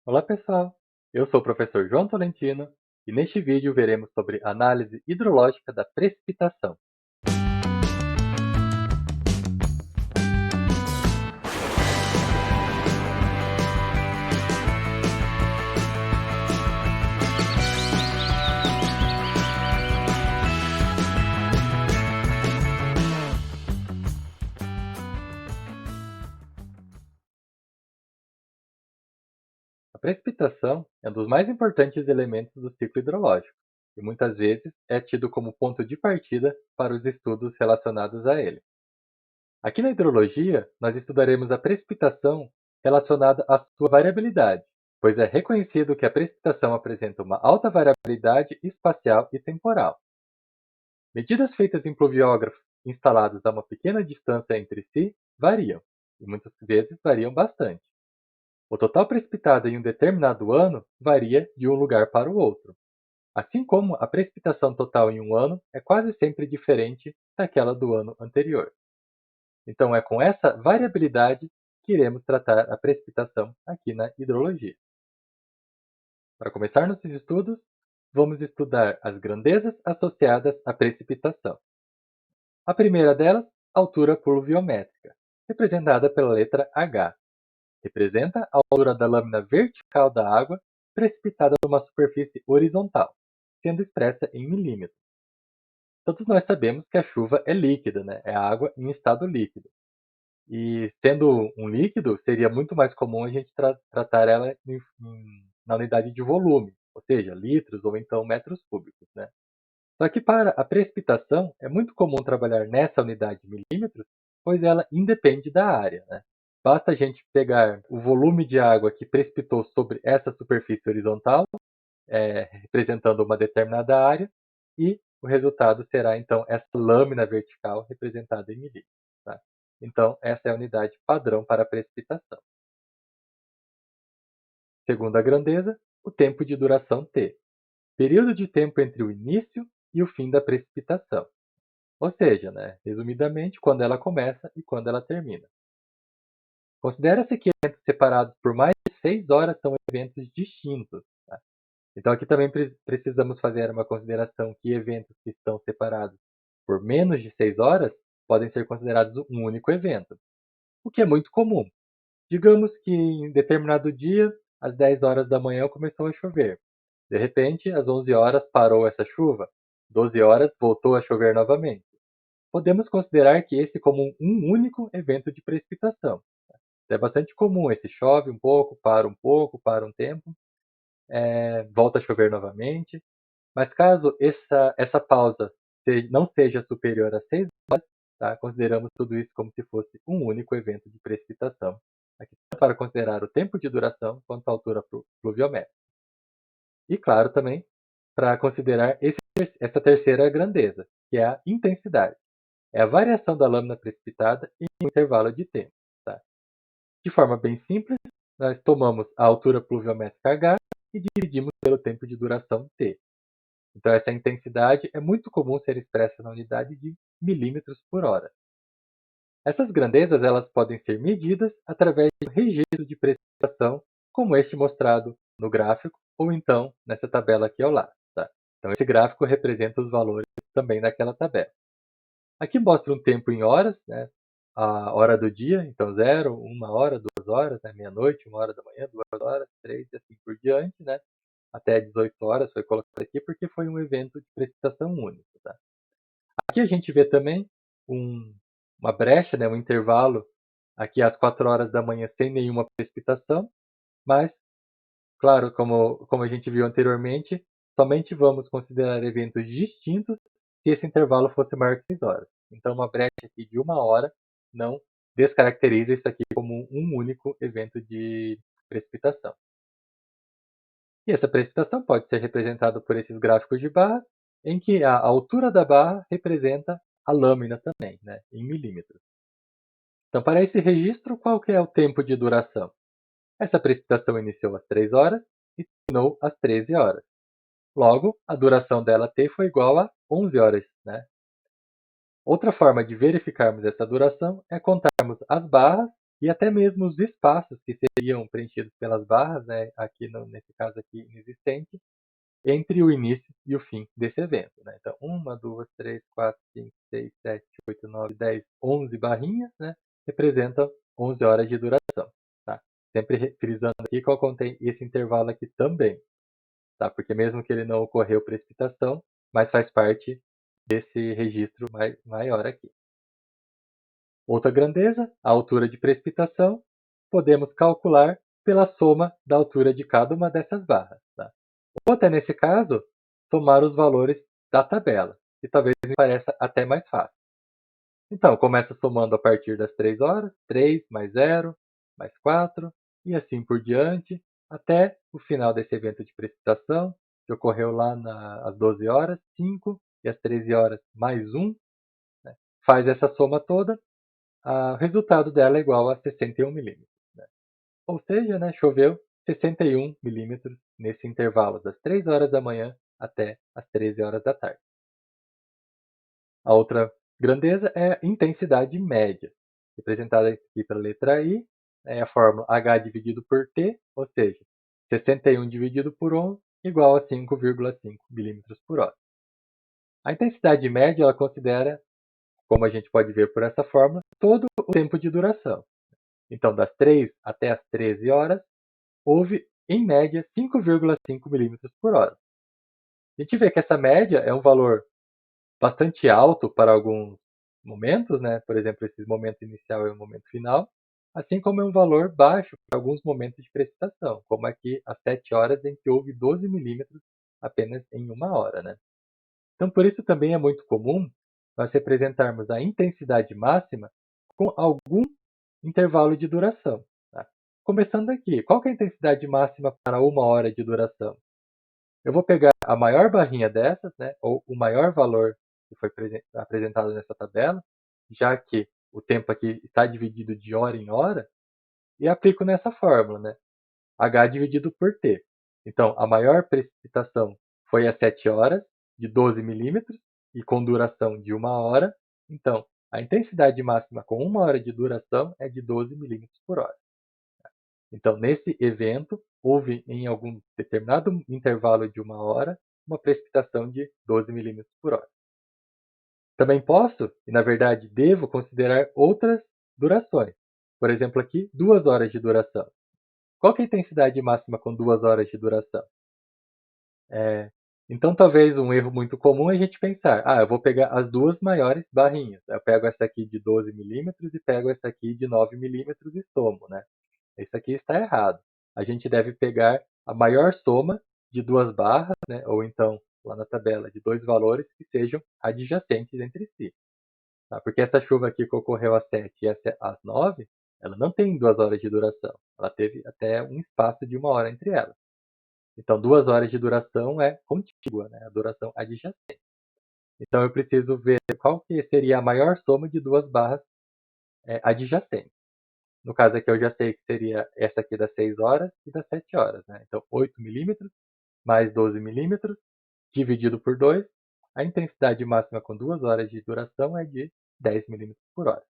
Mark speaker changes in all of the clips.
Speaker 1: Olá pessoal, eu sou o professor João Tolentino e neste vídeo veremos sobre análise hidrológica da precipitação. A precipitação é um dos mais importantes elementos do ciclo hidrológico e muitas vezes é tido como ponto de partida para os estudos relacionados a ele. Aqui na hidrologia, nós estudaremos a precipitação relacionada à sua variabilidade, pois é reconhecido que a precipitação apresenta uma alta variabilidade espacial e temporal. Medidas feitas em pluviógrafos instalados a uma pequena distância entre si variam, e muitas vezes variam bastante. O total precipitado em um determinado ano varia de um lugar para o outro, assim como a precipitação total em um ano é quase sempre diferente daquela do ano anterior. Então é com essa variabilidade que iremos tratar a precipitação aqui na hidrologia. Para começar nossos estudos, vamos estudar as grandezas associadas à precipitação. A primeira delas, altura pluviométrica, representada pela letra H. Representa a altura da lâmina vertical da água precipitada numa superfície horizontal, sendo expressa em milímetros. Todos nós sabemos que a chuva é líquida, né? É água em estado líquido. E sendo um líquido, seria muito mais comum a gente tratar ela na unidade de volume, ou seja, litros ou então metros cúbicos, né? Só que para a precipitação é muito comum trabalhar nessa unidade de milímetros, pois ela independe da área, né? Basta a gente pegar o volume de água que precipitou sobre essa superfície horizontal, representando uma determinada área, e o resultado será então essa lâmina vertical representada em milímetros. Tá? Então, essa é a unidade padrão para a precipitação. Segunda grandeza, o tempo de duração T. Período de tempo entre o início e o fim da precipitação. Ou seja, né, resumidamente, quando ela começa e quando ela termina. Considera-se que eventos separados por mais de 6 horas são eventos distintos. Tá? Então, aqui também precisamos fazer uma consideração que eventos que estão separados por menos de 6 horas podem ser considerados um único evento, o que é muito comum. Digamos que em determinado dia, às 10 horas da manhã, começou a chover. De repente, às 11 horas parou essa chuva. 12 horas voltou a chover novamente. Podemos considerar que esse como um único evento de precipitação. É bastante comum esse chove um pouco, para um tempo, volta a chover novamente. Mas caso essa pausa não seja superior a 6 horas, tá? Consideramos tudo isso como se fosse um único evento de precipitação. Aqui para considerar o tempo de duração quanto à altura pluviométrica. E claro também para considerar essa terceira grandeza, que é a intensidade. É a variação da lâmina precipitada em um intervalo de tempo. Tá? De forma bem simples, nós tomamos a altura pluviométrica H e dividimos pelo tempo de duração T. Então, essa intensidade é muito comum ser expressa na unidade de milímetros por hora. Essas grandezas elas podem ser medidas através de um registro de precipitação, como este mostrado no gráfico, ou então nessa tabela aqui ao lado. Tá? Então, esse gráfico representa os valores também naquela tabela. Aqui mostra um tempo em horas, né? A hora do dia, então 0, 1 hora, 2 horas, né? Meia-noite, 1 hora da manhã, 2 horas, 3 e assim por diante, né? Até 18 horas foi colocado aqui porque foi um evento de precipitação único. Tá? Aqui a gente vê também uma brecha, né? Um intervalo aqui às 4 horas da manhã sem nenhuma precipitação, mas, claro, como a gente viu anteriormente, somente vamos considerar eventos distintos se esse intervalo fosse maior que 6 horas. Então, uma brecha aqui de 1 hora não descaracteriza isso aqui como um único evento de precipitação. E essa precipitação pode ser representada por esses gráficos de barras, em que a altura da barra representa a lâmina também, né, em milímetros. Então, para esse registro, qual que é o tempo de duração? Essa precipitação iniciou às 3 horas e terminou às 13 horas. Logo, a duração dela T foi igual a 11 horas. Né? Outra forma de verificarmos essa duração é contarmos as barras e até mesmo os espaços que seriam preenchidos pelas barras, né, aqui nesse caso aqui inexistente, entre o início e o fim desse evento. Né? Então, 1, 2, 3, 4, 5, 6, 7, 8, 9, 10, 11 barrinhas, né, representam 11 horas de duração. Tá? Sempre frisando aqui que eu contei esse intervalo aqui também, tá? Porque mesmo que ele não ocorreu precipitação, mas faz parte desse registro maior aqui. Outra grandeza, a altura de precipitação, podemos calcular pela soma da altura de cada uma dessas barras. Tá? Ou até nesse caso, somar os valores da tabela, que talvez me pareça até mais fácil. Então, começa somando a partir das 3 horas, 3 mais 0, mais 4, e assim por diante, até o final desse evento de precipitação, que ocorreu lá às 12 horas, 5, e às 13 horas, mais 1. Né? Faz essa soma toda, o resultado dela é igual a 61 milímetros. Né? Ou seja, né, choveu 61 milímetros nesse intervalo das 3 horas da manhã até as 13 horas da tarde. A outra grandeza é a intensidade média, representada aqui pela letra I, é a fórmula H dividido por T, ou seja, 61 dividido por 11 igual a 5,5 milímetros por hora. A intensidade média ela considera, como a gente pode ver por essa fórmula, todo o tempo de duração. Então, das 3 até as 13 horas, houve, em média, 5,5 milímetros por hora. A gente vê que essa média é um valor bastante alto para alguns momentos, né? Por exemplo, esse momento inicial e o momento final, assim como é um valor baixo para alguns momentos de precipitação, como aqui às 7 horas em que houve 12 milímetros apenas em uma hora. Né? Então, por isso também é muito comum nós representarmos a intensidade máxima com algum intervalo de duração. Tá? Começando aqui, qual que é a intensidade máxima para uma hora de duração? Eu vou pegar a maior barrinha dessas, né, ou o maior valor que foi apresentado nessa tabela, já que o tempo aqui está dividido de hora em hora, e aplico nessa fórmula, né, H dividido por T. Então, a maior precipitação foi às 7 horas, de 12 milímetros, e com duração de uma hora. Então, a intensidade máxima com uma hora de duração é de 12 milímetros por hora. Então, nesse evento, houve em algum determinado intervalo de uma hora, uma precipitação de 12 milímetros por hora. Também posso, e na verdade devo, considerar outras durações. Por exemplo, aqui, 2 horas de duração. Qual que é a intensidade máxima com 2 horas de duração? Então, talvez um erro muito comum é a gente pensar, eu vou pegar as duas maiores barrinhas. Eu pego essa aqui de 12 milímetros e pego essa aqui de 9 milímetros e somo, né? Isso aqui está errado. A gente deve pegar a maior soma de duas barras, né? Ou então, lá na tabela, de dois valores que sejam adjacentes entre si. Tá? Porque essa chuva aqui que ocorreu às 7 e às 9, ela não tem 2 horas de duração. Ela teve até um espaço de uma hora entre elas. Então, 2 horas de duração é contígua, né? A duração adjacente. Então, eu preciso ver qual que seria a maior soma de duas barras adjacentes. No caso aqui, eu já sei que seria essa aqui das 6 horas e das 7 horas. Né? Então, 8 milímetros mais 12 milímetros dividido por 2. A intensidade máxima com 2 horas de duração é de 10 milímetros por hora.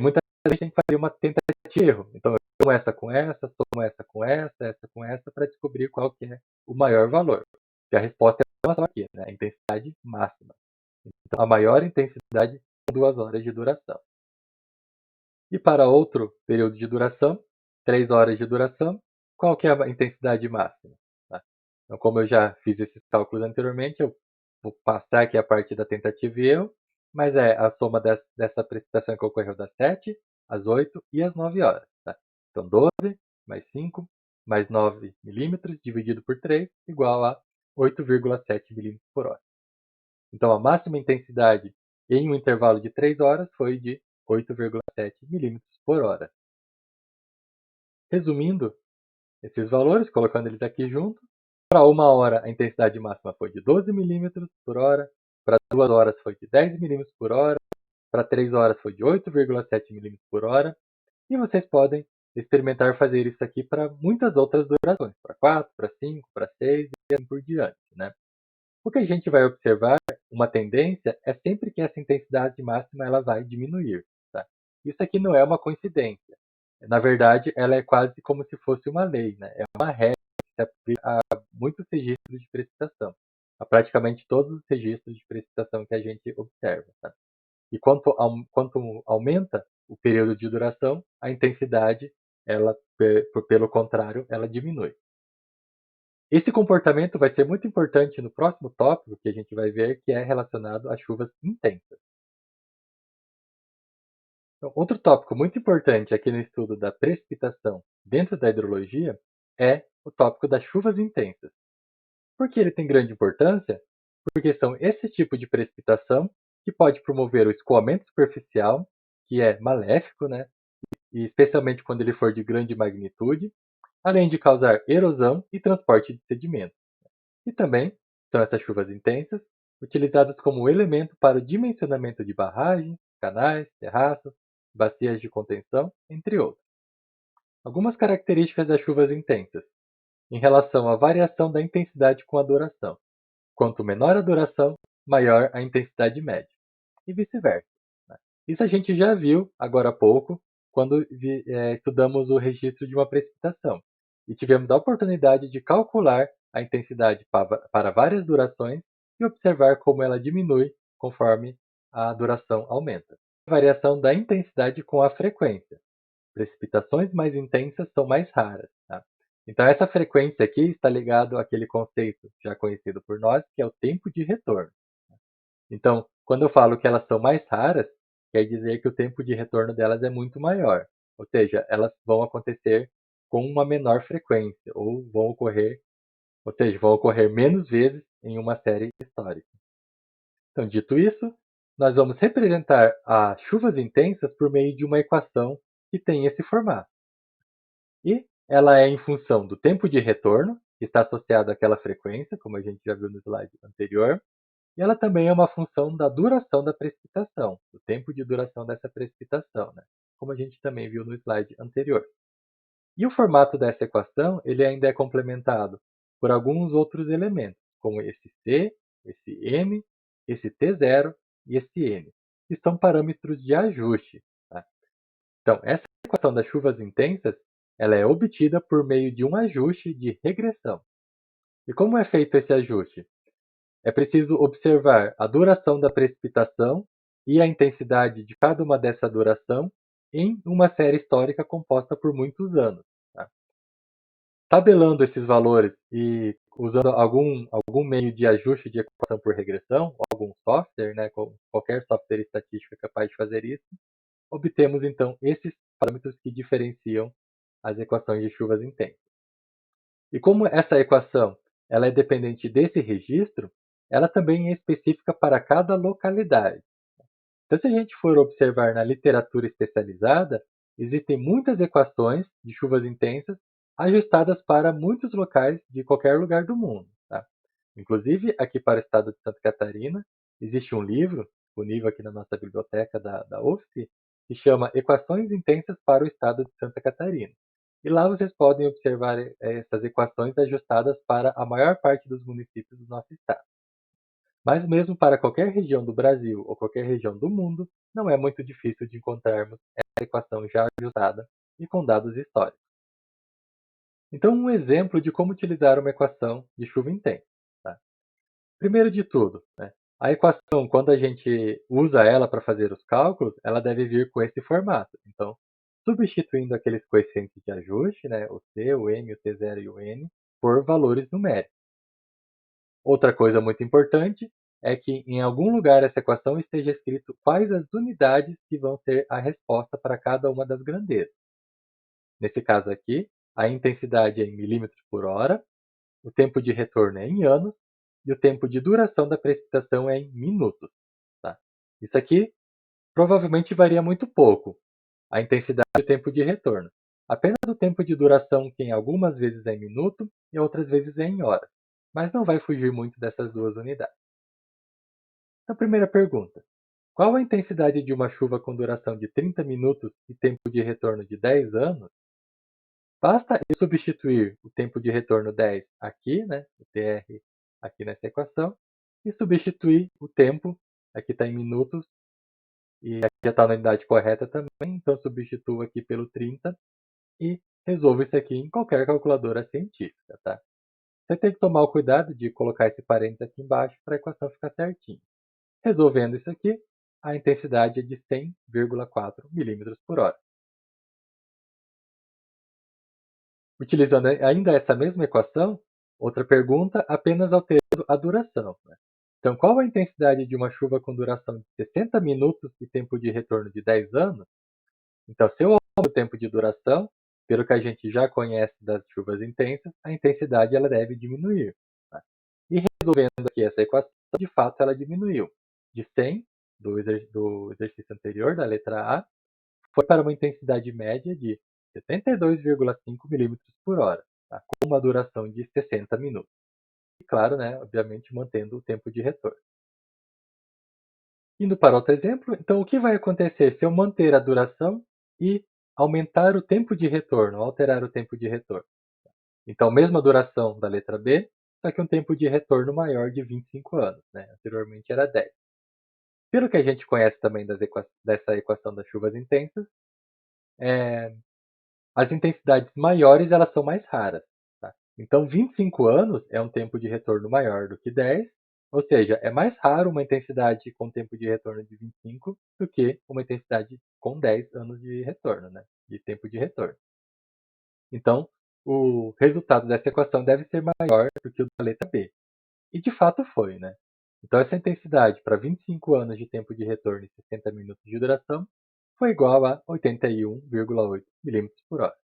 Speaker 1: Muitas vezes a gente tem que fazer uma tentativa de erro. Então, eu somo essa com essa com essa, para descobrir qual que é o maior valor. E a resposta é uma só aqui, né? A intensidade máxima. Então, a maior intensidade com 2 horas de duração. E para outro período de duração, 3 horas de duração, qual que é a intensidade máxima? Tá? Então, como eu já fiz esses cálculos anteriormente, eu vou passar aqui a parte da tentativa e erro, mas é a soma dessa precipitação que ocorreu das 7, às 8 e às 9 horas. Tá? Então, 12 mais 5 mais 9 milímetros dividido por 3 igual a 8,7 milímetros por hora. Então, a máxima intensidade em um intervalo de 3 horas foi de 8,7 milímetros por hora. Resumindo esses valores, colocando eles aqui junto, para uma hora a intensidade máxima foi de 12 milímetros por hora, para 2 horas foi de 10 milímetros por hora, para 3 horas foi de 8,7 milímetros por hora, e vocês podem experimentar fazer isso aqui para muitas outras durações, para 4, para 5, para 6 e assim por diante. Né? O que a gente vai observar, uma tendência, é sempre que essa intensidade máxima ela vai diminuir. Tá? Isso aqui não é uma coincidência. Na verdade, ela é quase como se fosse uma lei, né? É uma regra que se aplica a muitos registros de precipitação, a praticamente todos os registros de precipitação que a gente observa. Tá? E quanto aumenta o período de duração, a intensidade, ela, pelo contrário, ela diminui. Esse comportamento vai ser muito importante no próximo tópico que a gente vai ver, que é relacionado a chuvas intensas. Então, outro tópico muito importante aqui no estudo da precipitação dentro da hidrologia é o tópico das chuvas intensas. Por que ele tem grande importância? Porque são esse tipo de precipitação que pode promover o escoamento superficial, que é maléfico, né? E especialmente quando ele for de grande magnitude, além de causar erosão e transporte de sedimentos. E também são essas chuvas intensas utilizadas como elemento para o dimensionamento de barragens, canais, terraços, bacias de contenção, entre outros. Algumas características das chuvas intensas em relação à variação da intensidade com a duração. Quanto menor a duração, maior a intensidade média, e vice-versa. Né? Isso a gente já viu agora há pouco, quando estudamos o registro de uma precipitação, e tivemos a oportunidade de calcular a intensidade para várias durações e observar como ela diminui conforme a duração aumenta. Variação da intensidade com a frequência. Precipitações mais intensas são mais raras. Tá? Então, essa frequência aqui está ligado àquele conceito já conhecido por nós, que é o tempo de retorno. Então, quando eu falo que elas são mais raras, quer dizer que o tempo de retorno delas é muito maior. Ou seja, elas vão acontecer com uma menor frequência, ou seja, vão ocorrer menos vezes em uma série histórica. Então, dito isso, nós vamos representar as chuvas intensas por meio de uma equação que tem esse formato. E ela é em função do tempo de retorno, que está associado àquela frequência, como a gente já viu no slide anterior, e ela também é uma função da duração da precipitação, do tempo de duração dessa precipitação, né? Como a gente também viu no slide anterior. E o formato dessa equação ele ainda é complementado por alguns outros elementos, como esse C, esse M, esse T0 e esse N, que são parâmetros de ajuste. Tá? Então, essa equação das chuvas intensas ela é obtida por meio de um ajuste de regressão. E como é feito esse ajuste? É preciso observar a duração da precipitação e a intensidade de cada uma dessa duração em uma série histórica composta por muitos anos. Tá? Tabelando esses valores e usando algum meio de ajuste de equação por regressão, algum software, né, qualquer software estatístico é capaz de fazer isso, obtemos então esses parâmetros que diferenciam as equações de chuvas intensas. E como essa equação ela é dependente desse registro, ela também é específica para cada localidade. Então, se a gente for observar na literatura especializada, existem muitas equações de chuvas intensas ajustadas para muitos locais de qualquer lugar do mundo. Tá? Inclusive, aqui para o estado de Santa Catarina, existe um livro disponível aqui na nossa biblioteca da UFSC, que chama Equações Intensas para o Estado de Santa Catarina. E lá vocês podem observar essas equações ajustadas para a maior parte dos municípios do nosso estado. Mas mesmo para qualquer região do Brasil ou qualquer região do mundo, não é muito difícil de encontrarmos essa equação já ajustada e com dados históricos. Então, um exemplo de como utilizar uma equação de chuva intensa. Tá? Primeiro de tudo, né, a equação, quando a gente usa ela para fazer os cálculos, ela deve vir com esse formato. Então, substituindo aqueles coeficientes de ajuste, né, o C, o M, o T0 e o N, por valores numéricos. Outra coisa muito importante é que em algum lugar essa equação esteja escrito quais as unidades que vão ser a resposta para cada uma das grandezas. Nesse caso aqui, a intensidade é em milímetros por hora, o tempo de retorno é em anos e o tempo de duração da precipitação é em minutos. Tá? Isso aqui provavelmente varia muito pouco, a intensidade e o tempo de retorno. Apenas o tempo de duração que em algumas vezes é em minuto e outras vezes é em horas, mas não vai fugir muito dessas duas unidades. Então, primeira pergunta. Qual a intensidade de uma chuva com duração de 30 minutos e tempo de retorno de 10 anos? Basta eu substituir o tempo de retorno 10 aqui, né, o TR aqui nessa equação, e substituir o tempo, aqui está em minutos, e já está na unidade correta também, então substituo aqui pelo 30 e resolvo isso aqui em qualquer calculadora científica, tá? Você tem que tomar o cuidado de colocar esse parênteses aqui embaixo para a equação ficar certinha. Resolvendo isso aqui, a intensidade é de 100,4 milímetros por hora. Utilizando ainda essa mesma equação, outra pergunta, apenas alterando a duração, né? Então, qual a intensidade de uma chuva com duração de 60 minutos e tempo de retorno de 10 anos? Então, se eu aumento o tempo de duração, pelo que a gente já conhece das chuvas intensas, a intensidade ela deve diminuir, tá? E resolvendo aqui essa equação, de fato ela diminuiu. De 100, do exercício anterior, da letra A, foi para uma intensidade média de 72,5 milímetros por hora, tá? Com uma duração de 60 minutos. E claro, né, obviamente mantendo o tempo de retorno. Indo para outro exemplo, então o que vai acontecer se eu manter a duração e aumentar o tempo de retorno, alterar o tempo de retorno? Então, mesma duração da letra B, só que um tempo de retorno maior de 25 anos, né? Anteriormente era 10. Pelo que a gente conhece também dessa equação das chuvas intensas, as intensidades maiores elas são mais raras. Tá? Então, 25 anos é um tempo de retorno maior do que 10, ou seja, é mais raro uma intensidade com tempo de retorno de 25 do que uma intensidade com 10 anos de retorno, né? De tempo de retorno. Então, o resultado dessa equação deve ser maior do que o da letra B. E de fato foi, né? Então, essa intensidade para 25 anos de tempo de retorno e 60 minutos de duração foi igual a 81,8 milímetros por hora.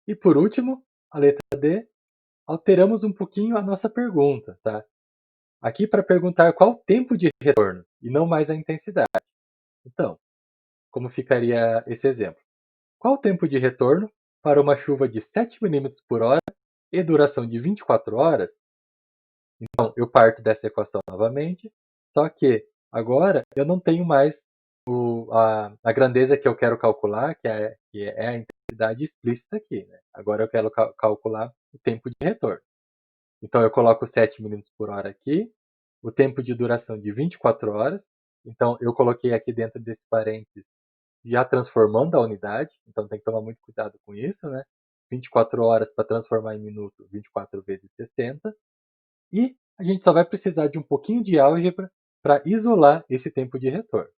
Speaker 1: E por último, a letra D, alteramos um pouquinho a nossa pergunta, tá? Aqui para perguntar qual o tempo de retorno e não mais a intensidade. Então, como ficaria esse exemplo? Qual o tempo de retorno para uma chuva de 7 milímetros por hora e duração de 24 horas? Então, eu parto dessa equação novamente, só que agora eu não tenho mais a grandeza que eu quero calcular, que é a intensidade explícita aqui, né? Agora eu quero calcular o tempo de retorno. Então eu coloco 7 milímetros por hora aqui, o tempo de duração de 24 horas. Então eu coloquei aqui dentro desse parênteses já transformando a unidade, então tem que tomar muito cuidado com isso, né? 24 horas para transformar em minuto, 24 vezes 60. E a gente só vai precisar de um pouquinho de álgebra para isolar esse tempo de retorno.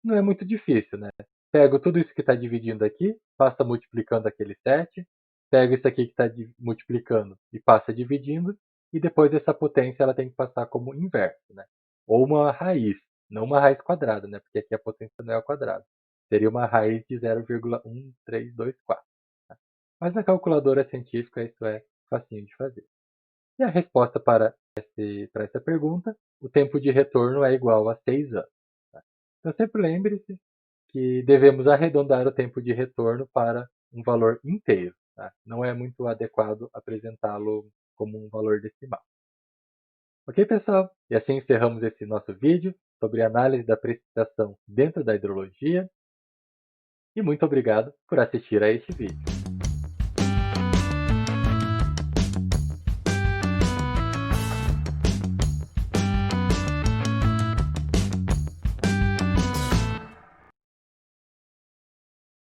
Speaker 1: Não é muito difícil, né? Pego tudo isso que está dividindo aqui, passa multiplicando aquele 7, pego isso aqui que está multiplicando e passa dividindo, e depois essa potência ela tem que passar como inverso, né? Ou uma raiz, não uma raiz quadrada, né? Porque aqui a potência não é ao quadrado. Seria uma raiz de 0,1324. Tá? Mas na calculadora científica isso é facinho de fazer. E a resposta para essa pergunta, o tempo de retorno é igual a 6 anos. Tá? Então sempre lembre-se que devemos arredondar o tempo de retorno para um valor inteiro. Tá? Não é muito adequado apresentá-lo como um valor decimal. Ok, pessoal? E assim encerramos esse nosso vídeo sobre análise da precipitação dentro da hidrologia. E muito obrigado por assistir a este vídeo.